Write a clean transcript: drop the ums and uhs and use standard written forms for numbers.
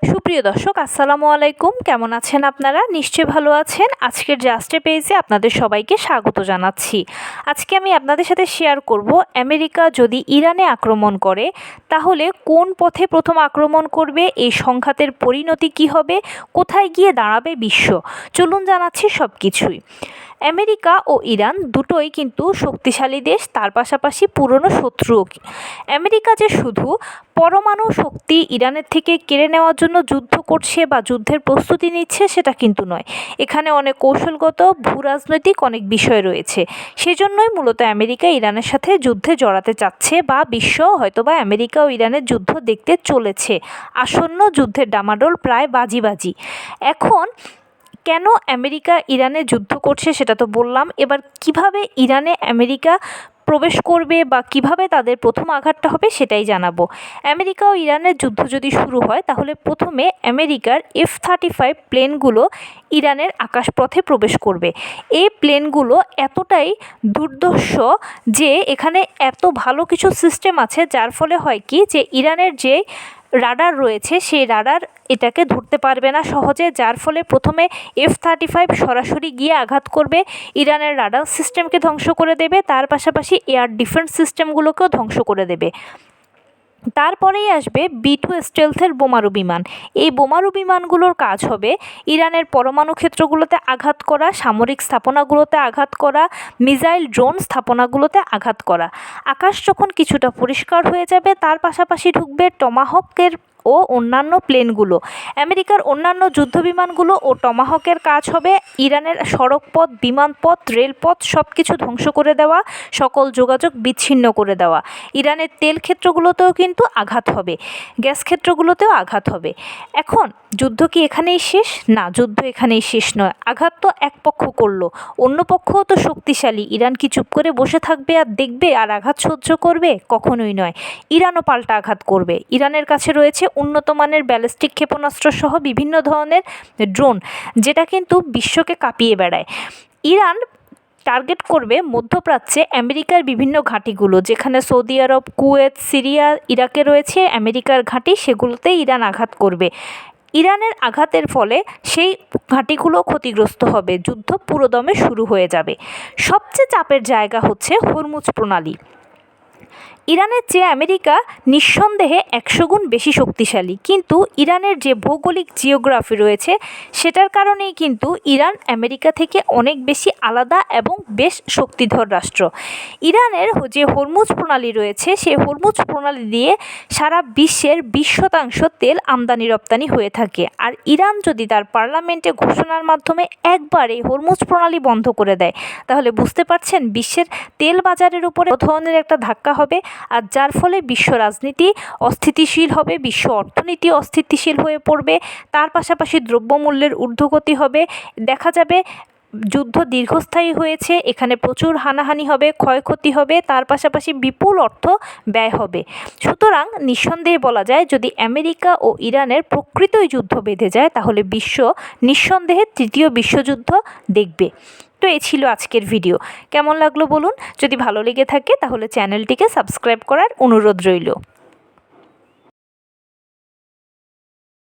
সুপ্রিয় দর্শক, আসসালামু আলাইকুম। কেমন আছেন আপনারা? নিশ্চয়ই ভালো আছেন। আজকের জাস্টে পেজে আপনাদের সবাইকে স্বাগত জানাচ্ছি। আজকে আমি আপনাদের সাথে শেয়ার করব, আমেরিকা যদি ইরানে আক্রমণ করে তাহলে কোন পথে প্রথম আক্রমণ করবে, এই সংঘাতের পরিণতি কী হবে, কোথায় গিয়ে দাঁড়াবে বিশ্ব। চলুন জানাচ্ছি সব কিছুই। আমেরিকা ও ইরান দুটোই কিন্তু শক্তিশালী দেশ, তার পাশাপাশি পুরনো শত্রুও। আমেরিকা যে শুধু পরমাণু শক্তি ইরানের থেকে কেড়ে নেওয়ার জন্য যুদ্ধ করছে বা যুদ্ধের প্রস্তুতি নিচ্ছে সেটা কিন্তু নয়। এখানে অনেক কৌশলগত ভূরাজনৈতিক অনেক বিষয় রয়েছে। সেজন্যই মূলত আমেরিকা ইরানের সাথে যুদ্ধে জড়াতে চাচ্ছে বা বিশ্ব হয়তোবা আমেরিকা ও ইরানের যুদ্ধ দেখতে চলেছে। আসন্ন যুদ্ধের ডামাডোল প্রায় বাজি। এখন কেন আমেরিকা ইরানে যুদ্ধ করছে সেটা তো বললাম। এবার কিভাবে ইরানে আমেরিকা প্রবেশ করবে বা কিভাবে তাদের প্রথম আঘাতটা হবে সেটাই জানাবো। আমেরিকা ও ইরানের যুদ্ধ যদি শুরু হয় তাহলে প্রথমে আমেরিকার F-35 প্লেনগুলো ইরানের আকাশপথে প্রবেশ করবে। এই প্লেনগুলো এতটাই দুর্ধর্ষ যে এখানে এত ভালো কিছু সিস্টেম আছে, যার ফলে হয় কি যে ইরানের যে রাডার রয়েছে সেই রাডার এটাকে ধরতে পারবে না সহজে, যার ফলে প্রথমে F-35 সরাসরি গিয়ে আঘাত করবে, ইরানের রাডার সিস্টেমকে ধ্বংস করে দেবে, তার পাশাপাশি এয়ার ডিফেন্স সিস্টেমগুলোকেও ধ্বংস করে দেবে। তারপরেই আসবে B-2 স্টেলথের বোমারু বিমান। এই বোমারু বিমানগুলোর কাজ হবে ইরানের পরমাণু ক্ষেত্রগুলোতে আঘাত করা, সামরিক স্থাপনাগুলোতে আঘাত করা, মিসাইল ড্রোন স্থাপনাগুলোতে আঘাত করা। আকাশ যখন কিছুটা পরিষ্কার হয়ে যাবে তার পাশাপাশি ঢুকবে টমাহকের ও অন্যান্য প্লেনগুলো। আমেরিকার অন্যান্য যুদ্ধবিমানগুলো ও টমাহকের কাজ হবে ইরানের সড়কপথ, বিমানপথ, রেলপথ সব কিছু ধ্বংস করে দেওয়া, সকল যোগাযোগ বিচ্ছিন্ন করে দেওয়া। ইরানের তেল ক্ষেত্রগুলোতেও কিন্তু আঘাত হবে, গ্যাস ক্ষেত্রগুলোতেও আঘাত হবে। এখন যুদ্ধ কি এখানেই শেষ? না, যুদ্ধ এখানেই শেষ নয়। আঘাত তো এক পক্ষ করলো, অন্য পক্ষও তো শক্তিশালী। ইরান কি চুপ করে বসে থাকবে আর দেখবে আর আঘাত সহ্য করবে? কখনোই নয়। ইরানও পাল্টা আঘাত করবে। ইরানের কাছে রয়েছে উন্নত মানের ব্যালিস্টিক ক্ষেপণাস্ত্র সহ বিভিন্ন ধরনের ড্রোন, যেটা কিন্তু বিশ্বকে কাঁপিয়ে বেড়ায়। ইরান টার্গেট করবে মধ্যপ্রাচ্যে আমেরিকার বিভিন্ন ঘাঁটিগুলো, যেখানে সৌদি আরব, কুয়েত, সিরিয়া, ইরাকে রয়েছে আমেরিকার ঘাঁটি, সেগুলোতে ইরান আঘাত করবে। ইরানের আঘাতের ফলে সেই ঘাঁটিগুলো ক্ষতিগ্রস্ত হবে, যুদ্ধ পুরোদমে শুরু হয়ে যাবে। সবচেয়ে চাপের জায়গা হচ্ছে হরমুজ প্রণালী। ইরানের চেয়ে আমেরিকা নিঃসন্দেহে 100 গুণ বেশি শক্তিশালী, কিন্তু ইরানের যে ভৌগোলিক জিওগ্রাফি রয়েছে সেটার কারণেই কিন্তু ইরান আমেরিকা থেকে অনেক বেশি আলাদা এবং বেশ শক্তিধর রাষ্ট্র। ইরানের যে হরমুজ প্রণালী রয়েছে সেই হরমুজ প্রণালী দিয়ে সারা বিশ্বের 20% তেল আমদানি রপ্তানি হয়ে থাকে। আর ইরান যদি তার পার্লামেন্টে ঘোষণার মাধ্যমে একবারে হরমুজ প্রণালী বন্ধ করে দেয় তাহলে বুঝতে পারছেন বিশ্বের তেল বাজারের উপরে ধরনের একটা ধাক্কা হবে, আর যার ফলে বিশ্ব রাজনীতি অস্থিতিশীল হবে, বিশ্ব অর্থনীতি অস্থিতিশীল হয়ে পড়বে। তার পাশাপাশি দ্রব্যমূল্যের ঊর্ধ্বগতি হবে। দেখা যাবে যুদ্ধ দীর্ঘস্থায়ী হয়েছে, এখানে প্রচুর হানাহানি হবে, ক্ষয়ক্ষতি হবে, তার পাশাপাশি বিপুল অর্থ ব্যয় হবে। সুতরাং নিঃসন্দেহে বলা যায়, যদি আমেরিকা ও ইরানের প্রকৃতই যুদ্ধ বেঁধে যায় তাহলে বিশ্ব নিঃসন্দেহে তৃতীয় বিশ্বযুদ্ধ দেখবে। তো এই ছিল আজকের ভিডিও। কেমন লাগলো বলুন। যদি ভালো লেগে থাকে তাহলে চ্যানেলটিকে সাবস্ক্রাইব করার অনুরোধ রইল।